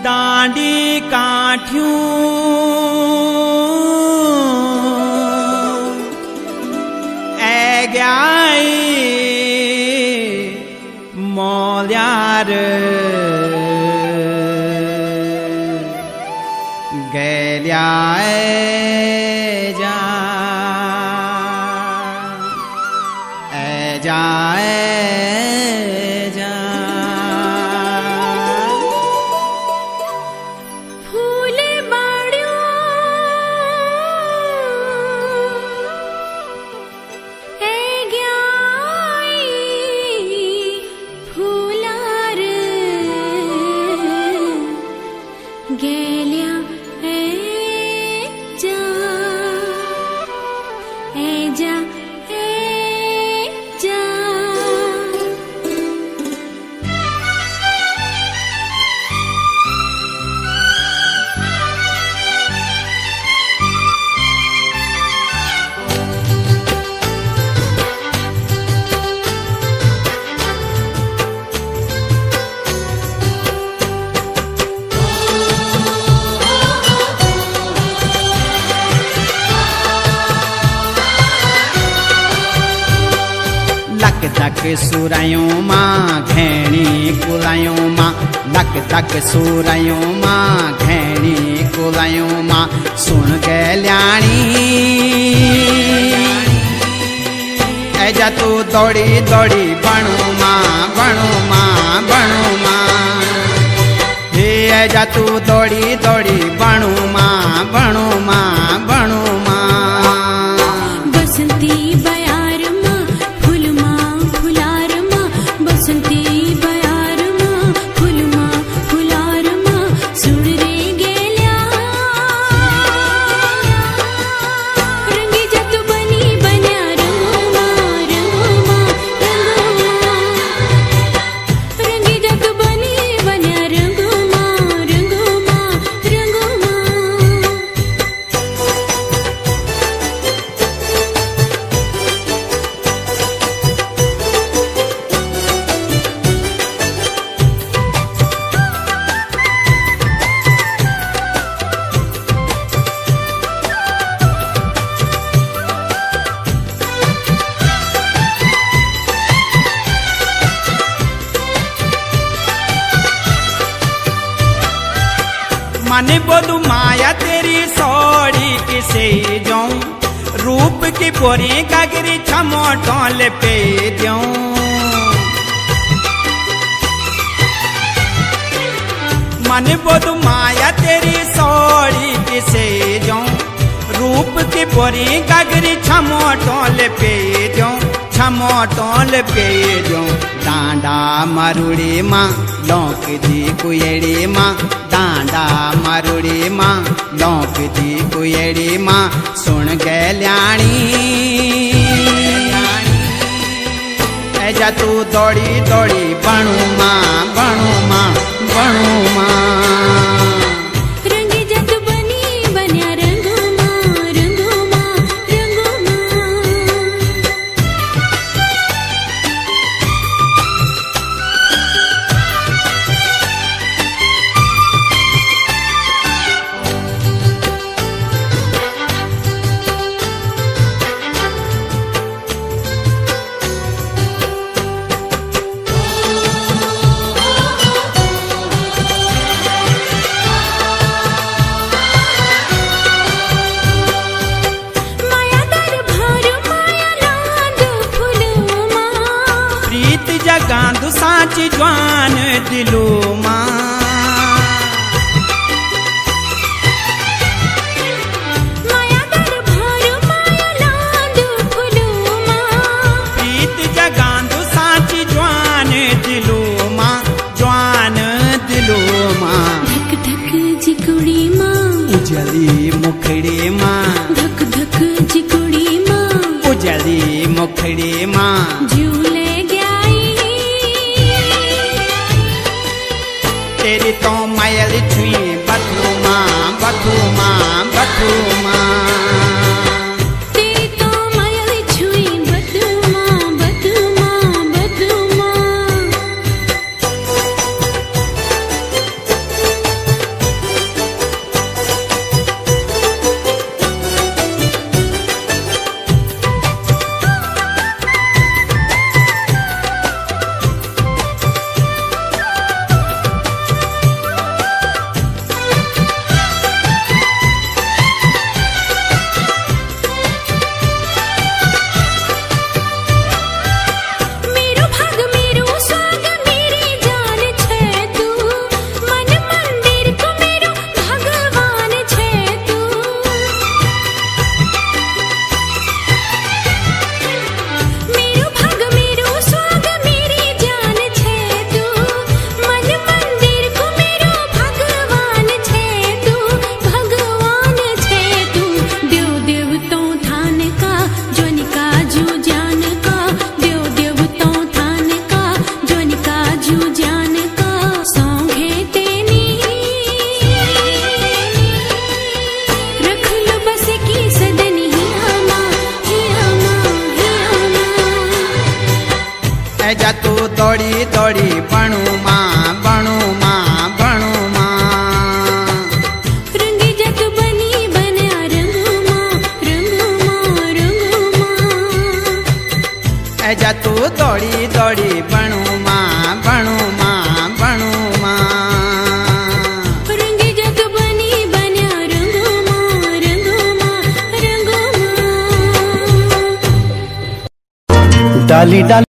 डांडी काठियूं ऐग्याई मौल्यार गैल्याए जा जाए जा फूले बाड़ियों है ग्याई फूलार गैल्या जा जा लक धक सुरायों मां घैणी कुलायों मां लक धक सुरायों मां घैणी कुलायों मां सुन गैल्याणी ऐजा तू दौड़ी दौड़ी बणू मां बणू मां बणू मां हे ऐजा तू दौड़ी दौड़ी बणू मां बणू मां बणू मां बसंती बयार मां फूल मां फुलार मां बसंती बयार मां फूल मां फुलार मां सुन रे गेल्या रंगी जत बनी बन्या रंगो मां रंगी जत बनी बन्या रंगो मां रंगो मां रंगो मां माने बोलू माया तेरी सौड़ी किसे जाऊं रूप की बोरी गागरी छमो टोल पे दूं माने बोलू माया तेरी सौड़ी किसे जाऊं रूप की बोरी गागरी छमो टोल पे दूं छमो टोल पे दूं डांडा मारुड़ी मां लौक दी कुएड़ी मां डांडा मारुड़ी मां लौक दी कुएड़ी मां सुन गैल्याणी ऐजा तू दौड़ी दौड़ी बणू मां बणू मां बणू मां रंगी जत बनी बन्या रंगो मां रंगो मां रंगो मां माया दरबार माया लांद फूल मां प्रीत जगांदु सांची ज्वान दिलो मां माया दरबार माया लांद फूल मां प्रीत जगांदु सांची ज्वान दिलो मां ज्वान दिलो मां धक धक जिकुड़ी मां उजली मुखड़ी मां धक धक जिकुड़ी मां उजली मुखड़ी मां झूले ग्याई तेरी तो मायल छुई बथू मां बथू मां बथू मां तेरी तो माया छुई बदू मां बदू मां बदू मां ऐजा तू दौड़ी दौड़ी बनू माँ बनू माँ बनू माँ। रंगी जग बनी बनया रंगू माँ रंगू माँ रंगू माँ। ऐजा तू दौड़ी दौड़ी बनू माँ बनू माँ बनू माँ। रंगी जग बनी बनया रंगू माँ रंगू माँ रंगू माँ। डाली डाली